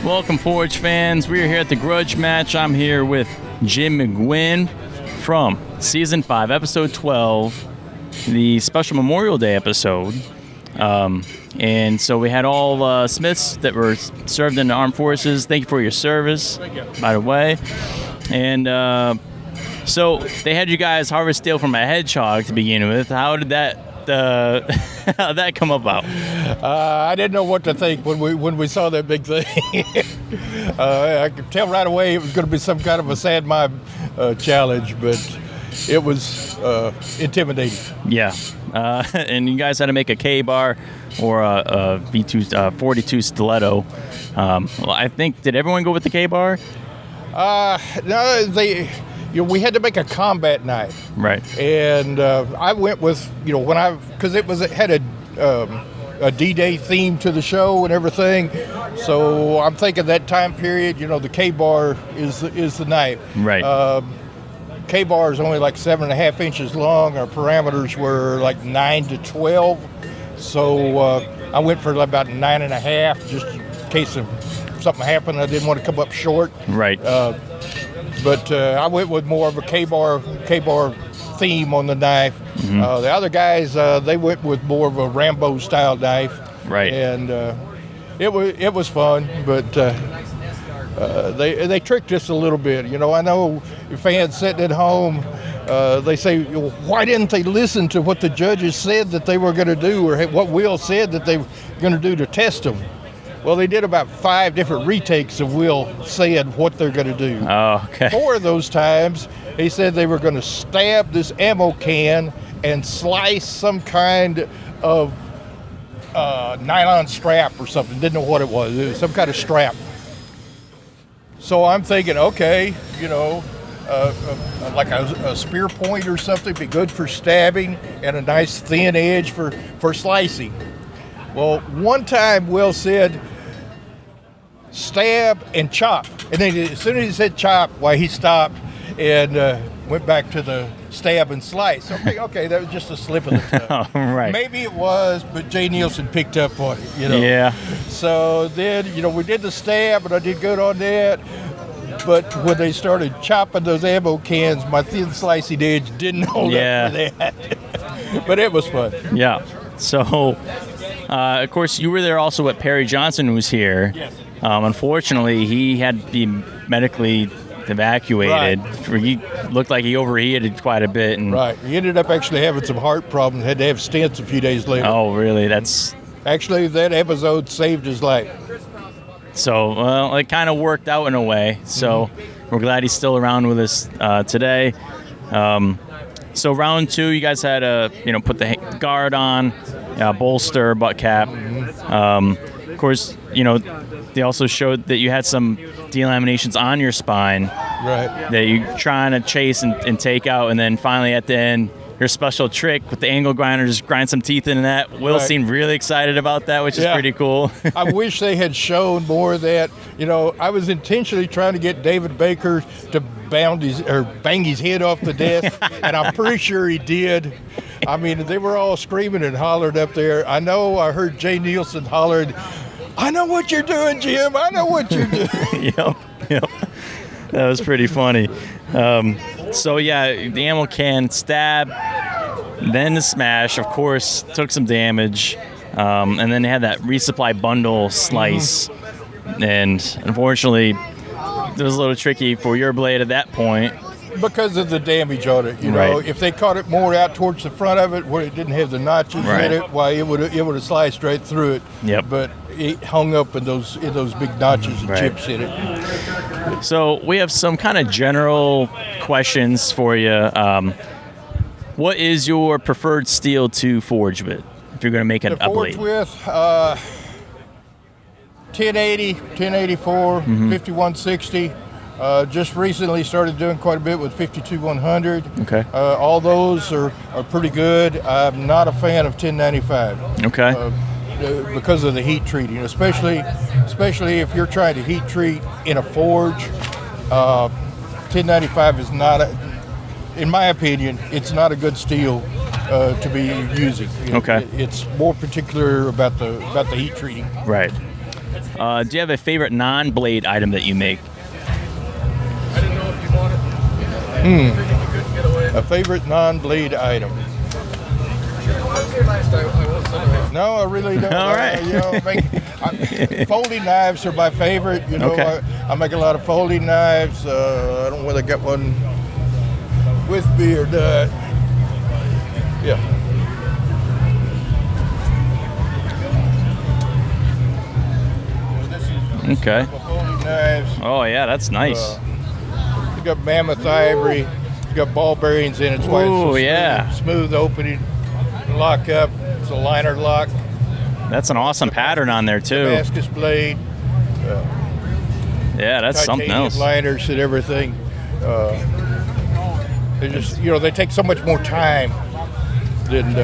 Welcome, Forge fans. We are here at the Grudge match. I'm here with Jim McGuinn from Season 5, Episode 12, the special Memorial Day episode. And so we had all Smiths that were served in the armed forces. Thank you for your service, by the way. And so they had you guys harvest steel from a hedgehog to begin with. How did that how'd that come about? I didn't know what to think when we saw that big thing. I could tell right away it was going to be some kind of a sand mine challenge, but it was intimidating. Yeah, and you guys had to make a K-bar or a V2 42 stiletto. Well, I think, did everyone go with the K-bar? No, we had to make a combat knife. Right. And I went with, because it had a D-Day theme to the show and everything. So I'm thinking that time period, the K-bar is the knife. Right. K-bar is only like 7.5 inches long. Our parameters were like 9 to 12. So I went for about 9.5, just in case something happened. I didn't want to come up short. Right. But I went with more of a K-bar theme on the knife. Mm-hmm. The other guys, they went with more of a Rambo-style knife. Right. And it was fun, but they tricked us a little bit. I know fans sitting at home, they say, why didn't they listen to what the judges said that they were going to do, or what Will said that they were going to do to test them? Well, they did about 5 different retakes of Will saying what they're going to do. Oh, okay. 4 of those times, he said they were going to stab this ammo can and slice some kind of nylon strap or something. Didn't know what it was. It was some kind of strap. So I'm thinking, okay, like a spear point or something, be good for stabbing, and a nice thin edge for slicing. Well, one time Will said, stab and chop. And then as soon as he said chop, he stopped and went back to the stab and slice. Okay, that was just a slip of the tongue. Right. Maybe it was, but Jay Nielsen picked up on it, Yeah. So then, we did the stab, and I did good on that. But when they started chopping those ammo cans, my thin slicing edge didn't hold up for that. But it was fun. Yeah. So, of course, you were there also when Perry Johnson was here. Yes. Unfortunately, he had to be medically evacuated. Right. He looked like he overheated quite a bit. And right. He ended up actually having some heart problems. Had to have stents a few days later. Oh, really? That's... Actually, that episode saved his life. So, well, it kind of worked out in a way. So, we're glad he's still around with us today. So, round 2, you guys had to, put the guard on, bolster, butt cap. Of course, they also showed that you had some delaminations on your spine. Right. That you're trying to chase and take out, and then finally at the end, your special trick with the angle grinder, just grind some teeth into that. Will seemed really excited about that, which is pretty cool. I wish they had shown more of that. I was intentionally trying to get David Baker to bang his head off the desk, and I'm pretty sure he did. I mean, they were all screaming and hollering up there. I heard Jay Nielsen hollering, "I know what you're doing, Jim. I know what you're doing." Yep. That was pretty funny. So, the ammo can stab, then the smash, of course, took some damage. And then they had that resupply bundle slice. And unfortunately, it was a little tricky for your blade at that point. Because of the damage on it, Right. If they caught it more out towards the front of it, where it didn't have the notches in it, it would have sliced right through it. Yep. But it hung up in those big notches and chips in it. So we have some kind of general questions for you. What is your preferred steel to forge with if you're going to make a forge blade? With 1080, 1084, 5160. Just recently started doing quite a bit with 52100. Okay. All those are pretty good. I'm not a fan of 1095. Okay. Because of the heat treating, especially if you're trying to heat treat in a forge. 1095 is not, in my opinion, it's not a good steel to be using. Okay. It's more particular about the heat treating. Right. Do you have a favorite non-blade item that you make? A favorite non-blade item? No, I really don't. All right. Folding knives are my favorite. You know, Okay. I make a lot of folding knives. I don't know whether I got one with me or not. Yeah. Okay. Folding knives. Oh yeah, that's nice. You got mammoth ivory. You got ball bearings in it. That's why it's so Ooh, yeah. smooth opening. Lock up. It's a liner lock. That's an awesome pattern on there too. Damascus blade. Yeah, that's something Titanium else. liners and everything. They just, you know, they take so much more time than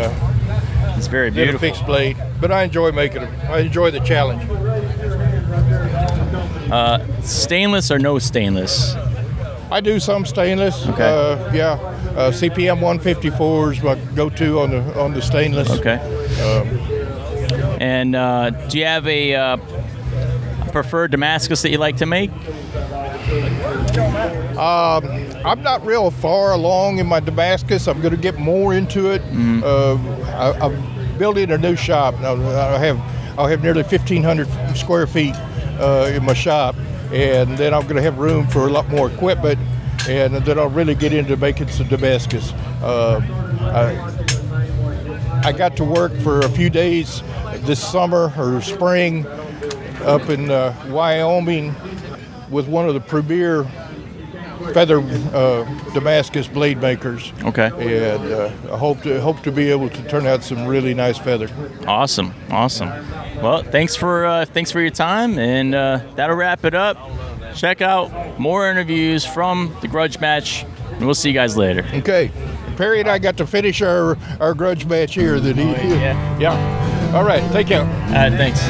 It's very a beautiful. fixed blade. But I enjoy making them. I enjoy the challenge. Stainless or no stainless? I do some stainless. Okay. CPM 154 is my go-to on the stainless. Okay. And do you have a preferred Damascus that you like to make? I'm not real far along in my Damascus. I'm going to get more into it. I'm building a new shop now. I'll have nearly 1,500 square feet in my shop, and then I'm going to have room for a lot more equipment, and then I'll really get into making some Damascus. I got to work for a few days this summer or spring up in Wyoming with one of the premier feather Damascus blade makers. Okay. And I hope to be able to turn out some really nice feather. Awesome. Well, thanks for your time, and that'll wrap it up. Check out more interviews from the Grudge match, and we'll see you guys later. Okay. Perry and I got to finish our grudge match here. Yeah. Yeah. All right. Take care. Thanks.